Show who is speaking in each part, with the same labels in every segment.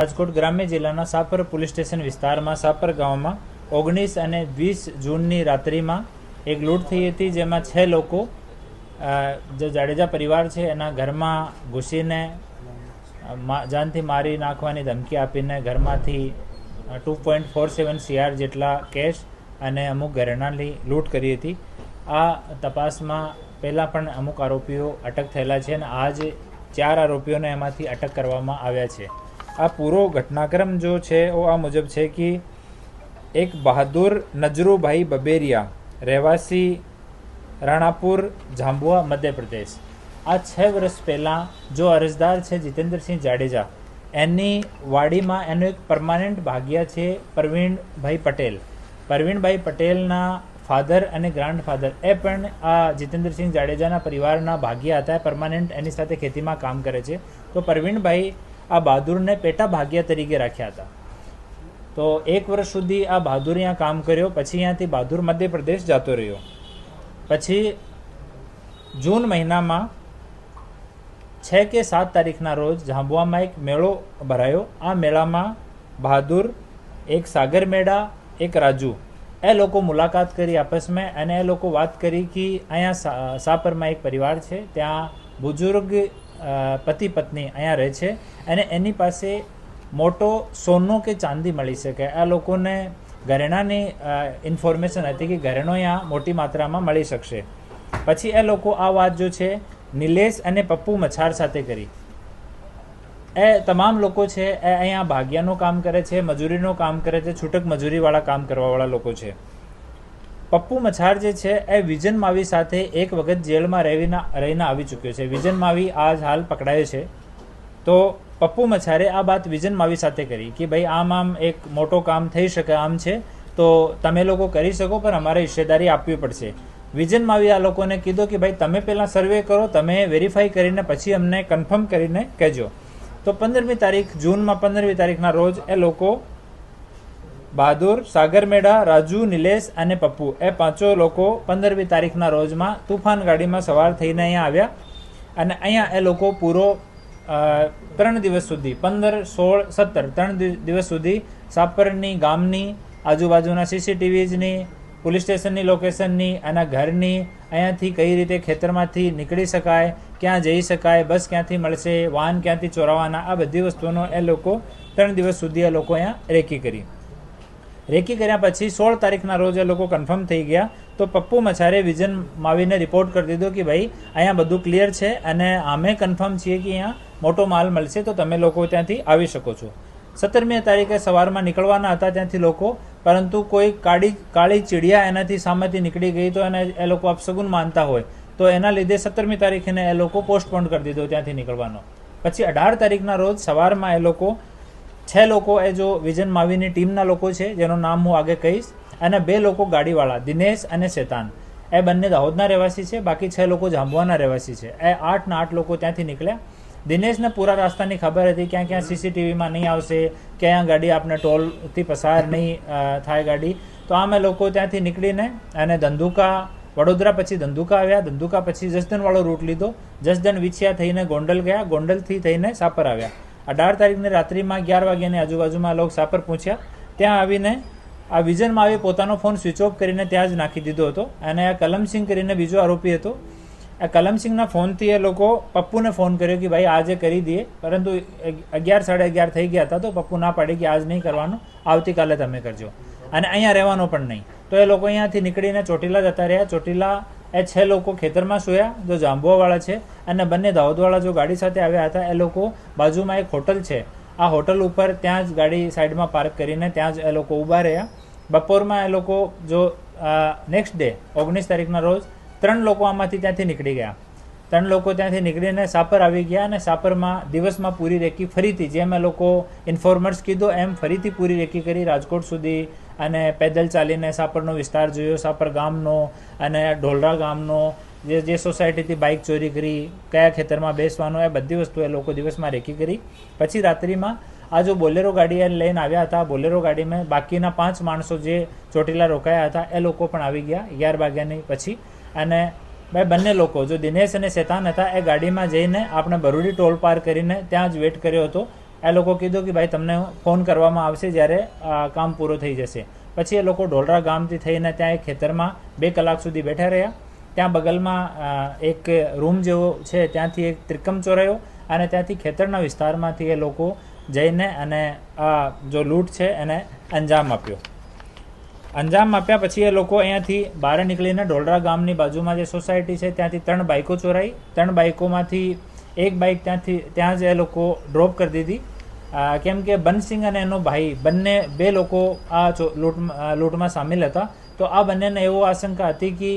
Speaker 1: રાજકોટ ગ્રામ્ય જિલ્લાના Sapar police station વિસ્તારમાં સાપર ગામમાં 19 અને 20 જૂનની રાત્રિમાં એક લૂંટ થઈ હતી, જેમાં 6 લોકો જે જાડેજા પરિવાર છે એના ઘરમાં ઘૂસીને જાનથી મારી નાખવાની ધમકી આપીને ઘરમાંથી 2.47 CR જેટલા કેશ અને અમુક ઘરેણાંની લૂંટ કરી હતી. આ તપાસમાં પહેલાં પણ અમુક આરોપીઓ અટક થયેલા છે અને આજ 4 આરોપીઓને એમાંથી અટક કરવામાં આવ્યા છે. આ પૂરો ઘટનાક્રમ જો છે वो આ મુજબ છે કે એક બહાદુર નજરુભાઈ બબેરિયા રહેવાસી રાણાપુર झांबुआ मध्य प्रदेश આ 6 વર્ષ પહેલાં જો અરજદાર છે જીતેન્દ્રસિંહ જાડેજા એની વાડીમાં એનો એક પરમાનન્ટ ભાગ્યા છે પ્રવીણભાઈ પટેલ. પ્રવીણભાઈ પટેલના ફાધર અને ગ્રાન્ડફાધર એ પણ આ જીતેન્દ્રસિંહ જાડેજાના પરિવારના ભાગ્યા હતા. પરમાનન્ટ એની સાથે ખેતીમાં કામ કરે છે. તો પ્રવીણભાઈ આ બહાદુરને પેટા ભાગ્યા તરીકે રાખ્યા હતા. તો 1 વર્ષ સુધી આ બહાદુર અહીંયા કામ કર્યો. પછી અહીંયાથી બહાદુર મધ્યપ્રદેશ જતો રહ્યો. પછી જૂન મહિનામાં 6 કે 7 તારીખના રોજ झांबुआમાં એક મેળો ભરાયો. આ મેળામાં બહાદુર, એક સાગર મેડા, એક રાજુ એ લોકો મુલાકાત કરી આપસમાં અને એ લોકો વાત કરી કે અહીંયા સાપરમાં એક પરિવાર છે, ત્યાં બુઝુર્ગ પતિ પત્ની અહીંયા રહે છે અને એની પાસે મોટો સોનું કે ચાંદી મળી શકે. આ લોકોને ઘરેણાની ઇન્ફોર્મેશન હતી કે ઘરેણો અહીંયા મોટી માત્રામાં મળી શકશે. પછી એ લોકો આ વાત જો છે નિલેશ અને પપ્પુ મછાર સાથે કરી. એ તમામ લોકો છે એ અહીંયા ભાગ્યાનું કામ કરે છે, મજૂરીનું કામ કરે છે, છૂટક મજૂરીવાળા કામ કરવાવાળા લોકો છે. પપ્પુ મછાર જે છે એ વિજન માવી સાથે એક વખત જેલમાં રહીને આવી ચૂક્યો છે. વિજન માવી આજ હાલ પકડાયો છે. તો પપ્પુ મછારે આ વાત વિજન માવી સાથે કરી કે ભાઈ આમ એક મોટો કામ થઈ શકે આમ છે, તો તમે લોકો કરી શકો પણ અમારે હિસ્સેદારી આપવી પડશે. વિજન માવી આ લોકોને કીધું કે ભાઈ તમે પહેલાં સર્વે કરો, તમે વેરીફાઈ કરીને પછી અમને કન્ફર્મ કરીને કહેજો. તો 15મી તારીખ જૂનમાં 15મી તારીખના રોજ એ લોકો બહાદુર, સાગર મેડા, રાજુ, નિલેશ અને પપ્પુ એ 5 લોકો 15મી તારીખના રોજમાં તુફાન ગાડીમાં સવાર થઈને અહીંયા આવ્યા અને અહીંયા એ લોકો પૂરો 3 દિવસ સુધી 15, 16, 17 3 દિવસ સુધી સાપરની ગામની આજુબાજુના CCTVની, પોલીસ સ્ટેશનની લોકેશનની, એના ઘરની, અહીંયાથી કઈ રીતે ખેતરમાંથી નીકળી શકાય, ક્યાં જઈ શકાય, બસ ક્યાંથી મળશે, વાહન ક્યાંથી ચોરાવાના, આ બધી વસ્તુઓનો એ લોકો 3 દિવસ સુધી એ લોકો અહીંયા રેકી કરી. રેકી કર્યા પછી 16 તારીખના રોજ એ લોકો કન્ફર્મ થઈ ગયા. તો પપ્પુ મછારે વિજન માવીને રિપોર્ટ કરી દીધો કે ભાઈ અહીંયા બધું ક્લિયર છે અને અમે કન્ફર્મ છીએ કે અહીંયા મોટો માલ મળશે, તો તમે લોકો ત્યાંથી આવી શકો છો. 17મી તારીખે સવારમાં નીકળવાના હતા ત્યાંથી લોકો, પરંતુ કોઈ કાળી ચીડિયા એનાથી સામેથી નીકળી ગઈ તો એને એ લોકો અપશગુન માનતા હોય તો એના લીધે 17મી તારીખે એ લોકો પોસ્ટપોન કરી દીધો ત્યાંથી નીકળવાનો. પછી 18 તારીખના રોજ સવારમાં એ લોકો 6 લોકો એ જો વિજન માવીની ટીમના લોકો છે જેનું નામ હું આગળ કહીશ, અને 2 લોકો ગાડીવાળા દિનેશ અને શેતાન એ બંને દાહોદના રહેવાસી છે, બાકી 6 લોકો झांबुआના રહેવાસી છે. એ 8 લોકો ત્યાંથી નીકળ્યા. દિનેશને પૂરા રસ્તાની ખબર હતી ક્યાં ક્યાં CCTVમાં નહીં આવશે, ક્યાં ગાડી આપણે ટોલથી પસાર નહીં થાય ગાડી. તો આમ એ લોકો ત્યાંથી નીકળીને અને ધંધુકા, વડોદરા પછી ધંધુકા આવ્યા, ધંધુકા પછી જસદણવાળો રૂટ લીધો, જસદણ વિછિયા થઈને ગોંડલ ગયા, ગોંડલથી થઈને સાપર આવ્યા. 18 તારીખની રાત્રિમાં 11 વાગ્યાની આજુબાજુમાં લોકો સાપર પહોંચ્યા. ત્યાં આવીને આ વિજન માવી પોતાનો ફોન સ્વિચ ઓફ કરીને ત્યાં જ નાખી દીધો હતો અને આ કલમસિંહ કરીને બીજો આરોપી હતો. આ કલમસિંહના ફોનથી એ લોકો પપ્પુને ફોન કર્યો કે ભાઈ આજે કરી દઈએ, પરંતુ 11, 11:30 થઈ ગયા હતા. તો પપ્પુ ના પાડી કે આજ નહીં કરવાનું, આવતીકાલે તમે કરજો અને અહીંયા રહેવાનો પણ નહીં. તો એ લોકો અહીંયાથી નીકળીને ચોટીલા જતા રહ્યા. ચોટીલા એ 6 લોકો ખેતરમાં સૂયા જો झांबुआવાળા છે અને બંને દાહોદવાળા જો ગાડી સાથે આવ્યા હતા. એ લોકો બાજુમાં એક હોટલ છે, આ હોટલ ઉપર ત્યાં જ ગાડી સાઈડમાં પાર્ક કરીને ત્યાં જ એ લોકો ઊભા રહ્યા. બપોરમાં એ લોકો જો નેક્સ્ટ ડે 19 તારીખના રોજ 3 લોકો આમાંથી ત્યાંથી નીકળી ગયા. 3 લોકો ત્યાંથી નીકળીને સાપર આવી ગયા અને સાપરમાં દિવસમાં પૂરી રેકી ફરીથી જેમ એ લોકો ઇન્ફોર્મર્સ કીધો એમ ફરીથી પૂરી રેકી કરી રાજકોટ સુધી અને પેદલ ચાલીને સાપરનો વિસ્તાર જોયો, સાપર ગામનો અને ઢોલરા ગામનો, જે સોસાયટીથી બાઇક ચોરી કરી, કયા ખેતરમાં બેસવાનો, એ બધી વસ્તુ એ લોકો દિવસમાં રેકી કરી. પછી રાત્રિમાં આ જો બોલેરો ગાડી લઈને આવ્યા હતા, બોલેરો ગાડીમાં બાકીના 5 માણસો જે ચોટીલા રોકાયા હતા એ લોકો પણ આવી ગયા 11 વાગ્યાની પછી. અને બંને લોકો જો દિનેશ અને શેતાન હતા એ ગાડીમાં જઈને આપણે બરુડી ટોલ પાર કરીને ત્યાં જ વેટ કર્યો હતો એ લોકો કીધું કે ભાઈ તમને ફોન કરવામાં આવશે જ્યારે કામ પૂરું થઈ જશે. પછી એ લોકો ઢોલરા ગામથી થઈને ત્યાં એક ખેતરમાં 2 કલાક સુધી બેઠા રહ્યા. ત્યાં બગલમાં એક રૂમ જેવો છે, ત્યાંથી એક ત્રિકમ ચોરાયો અને ત્યાંથી ખેતરના વિસ્તારમાંથી એ લોકો જઈને અને આ જો લૂંટ છે એને અંજામ આપ્યો. અંજામ આપ્યા પછી એ લોકો અહીંયાથી બહાર નીકળીને ઢોલરા ગામની બાજુમાં જે સોસાયટી છે ત્યાંથી 3 બાઇકો ચોરાઈ. 3 બાઇકોમાંથી એક બાઇક ત્યાં જ એ લોકો ડ્રોપ કરી દીધી, કેમ કે બનસિંહ અને એનો ભાઈ બંને 2 લોકો આ લૂંટમાં સામેલ હતા. તો આ બંનેને એવો આશંકા હતી કે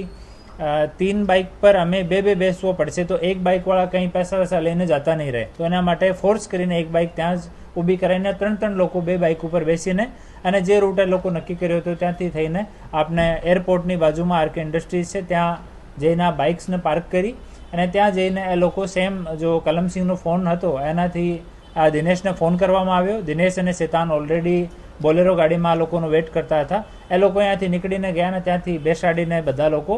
Speaker 1: 3 બાઇક પર અમે બે બેસવો પડશે, તો એક બાઇકવાળા કંઈ પૈસા વૈસા લઈને જતા નહીં રહે. તો એના માટે ફોર્સ કરીને એક બાઇક ત્યાં જ ઊભી કરાવીને 3 લોકો 2 બાઇક ઉપર બેસીને અને જે રૂટ એ લોકો નક્કી કર્યો હતો ત્યાંથી થઈને આપણે એરપોર્ટની બાજુમાં આરકે ઇન્ડસ્ટ્રીઝ છે ત્યાં જઈને આ બાઇક્સને પાર્ક કરી અને ત્યાં જઈને એ લોકો સેમ જો કલમસિંહનો ફોન હતો એનાથી દિનેશને ફોન કરવામાં આવ્યો. દિનેશ અને શેતાન ઓલરેડી બોલેરો ગાડીમાં આ લોકોનો વેઇટ કરતા હતા. એ લોકો અહીંયાથી નીકળીને ગયા અને ત્યાંથી બેસાડીને બધા લોકો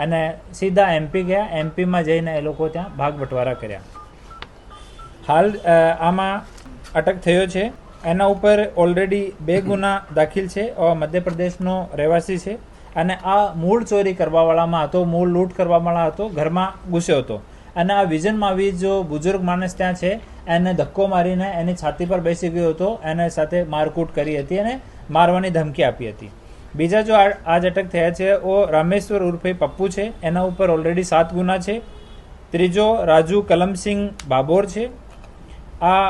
Speaker 1: અને સીધા એમપી ગયા. એમપીમાં જઈને એ લોકો ત્યાં ભાગ બટવારા કર્યા. હાલ આમાં અટક થયો છે, એના ઉપર ઓલરેડી 2 ગુના દાખલ છે. મધ્યપ્રદેશનો રહેવાસી છે અને આ મૂળ ચોરી કરવાવાળામાં હતો, મૂળ લૂંટ કરવાવાળા હતો, ઘરમાં ઘૂસ્યો હતો અને આ વિજન માવી જો બુઝુર્ગ માણસ ત્યાં છે એને ધક્કો મારીને એની છાતી પર બેસી ગયો હતો, એને સાથે મારકૂટ કરી હતી અને મારવાની ધમકી આપી હતી. બીજા જો આજ અટક થયા છે ઓ રામેશ્વર ઉર્ફે પપ્પુ છે, એના ઉપર ઓલરેડી 7 ગુના છે. ત્રીજો રાજુ કલમસિંહ બાબોર છે. આ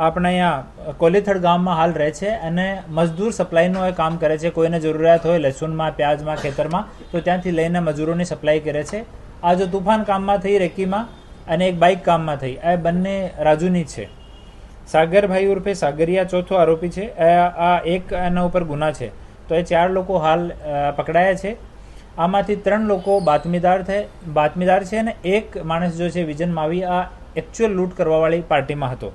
Speaker 1: આપણે અહીંયા કોલીથડ ગામમાં હાલ રહે છે અને મજદૂર સપ્લાયનું એ કામ કરે છે. કોઈને જરૂરિયાત હોય લસુનમાં, પ્યાજમાં, ખેતરમાં તો ત્યાંથી લઈને મજૂરોની સપ્લાય કરે છે. આ જો તુફાન કામમાં થઈ રેકીમાં અને એક બાઇક કામમાં થઈ, આ બંને રાજુની છે. સાગરભાઈ ઉર્ફે સાગરિયા ચોથો આરોપી છે. આ એક એના ઉપર ગુના છે. તો એ 4 લોકો હાલ પકડાયા છે. આમાંથી 3 લોકો બાતમીદાર છે અને એક માણસ જો છે વિજન માવી આ એકચ્યુઅલ લૂંટ કરવાવાળી પાર્ટીમાં હતો.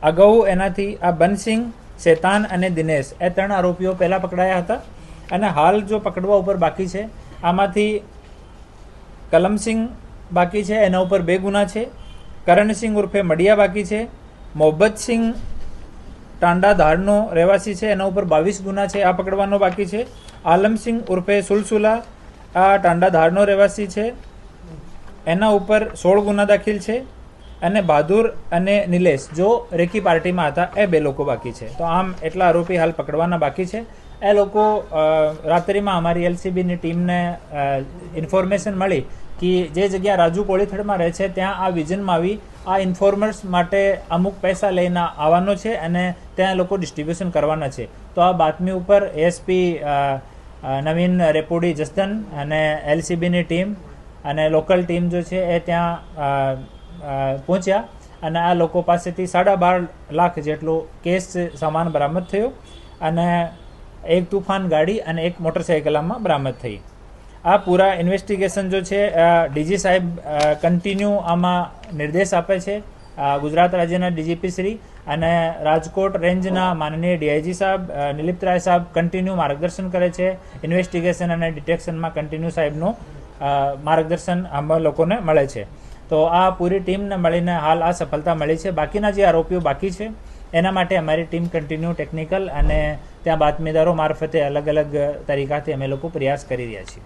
Speaker 1: અગાઉ એનાથી આ બનસિંહ, શેતાન અને દિનેશ એ 3 આરોપીઓ પહેલાં પકડાયા હતા અને હાલ જો પકડવા ઉપર બાકી છે. આમાંથી કલમસિંહ બાકી છે, એના ઉપર 2 ગુના છે. કરણસિંહ ઉર્ફે મડિયા બાકી છે. મોહબ્બતસિંહ ટાંડા ધારનો રહેવાસી છે, એના ઉપર 22 ગુના છે, આ પકડવાનો બાકી છે. આલમસિંહ ઉર્ફે સુલસુલા આ ટાંડા ધારનો રહેવાસી છે, એના ઉપર 16 ગુના દાખલ છે. અને બહાદુર અને નિલેશ જો રેકી પાર્ટીમાં હતા એ 2 લોકો બાકી છે. તો આમ એટલા આરોપી હાલ પકડવાના બાકી છે. એ લોકો રાત્રિમાં અમારી એલસીબીની ટીમને ઇન્ફોર્મેશન મળી કે જે જગ્યા રાજુ કોળીથડમાં રહે છે ત્યાં આ વિઝનમાં આવી આ ઇન્ફોર્મર્સ માટે અમુક પૈસા લઈને આવવાનો છે અને ત્યાં લોકો ડિસ્ટ્રીબ્યુશન કરવાના છે. તો આ બાતમી ઉપર એએસપી નવીન રેપોડી જસદન અને એલસીબીની ટીમ અને લોકલ ટીમ જો છે એ ત્યાં પહોંચ્યા અને આ લોકો પાસેથી 12.5 લાખ જેટલો કેસ સામાન બરામદ થયો અને એક તુફાન ગાડી અને એક મોટરસાઇકલમાં બરામદ થઈ. આ પૂરા ઇન્વેસ્ટિગેશન જો છે ડીજી સાહેબ કન્ટિન્યુ આમાં નિર્દેશ આપે છે. ગુજરાત રાજ્યના ડીજીપી શ્રી અને રાજકોટ રેન્જના માનનીય ડીઆઈજી સાહેબ નિલિપ્ત રાય સાહેબ કન્ટિન્યુ માર્ગદર્શન કરે છે. ઇન્વેસ્ટિગેશન અને ડિટેક્શનમાં કન્ટિન્યુ સાહેબનું માર્ગદર્શન આમાં લોકોને મળે છે. તો આ પૂરી ટીમને મળીને હાલ આ સફળતા મળી છે. બાકીના જે આરોપીઓ બાકી છે એના માટે અમારી ટીમ કન્ટિન્યુ ટેકનિકલ અને ત્યાં બાતમીદારો મારફતે અલગ અલગ તરીકાથી અમે લોકો પ્રયાસ કરી રહ્યા છીએ.